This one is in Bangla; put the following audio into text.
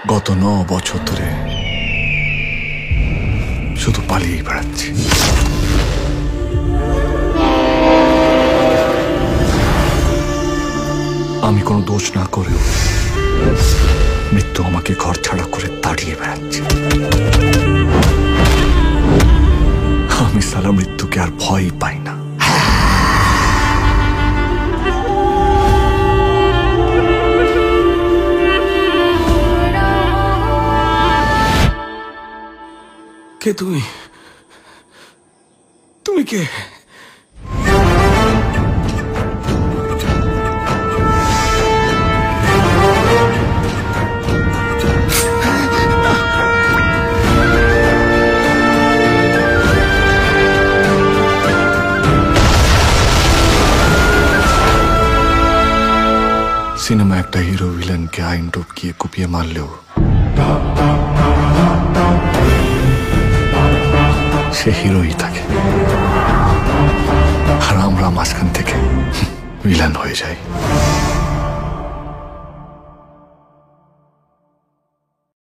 গত 9 বছর ধরে শুধু পালিয়ে বেড়াচ্ছি। আমি কোনো দোষ না করেও মৃত্যু আমাকে ঘর ছাড়া করে তাড়িয়ে বেড়াচ্ছে। আমি সারা মৃত্যুকে আর ভয়ই পাই না। কে তুমি? তুমি কে? সিনেমা একটা হিরো ভিলেনকে আইন টপকিয়ে কুপিয়ে মারলেও সে হিরোই থাকে, আর আমরা মাঝখান থেকে ভিলেন হয়ে যাই।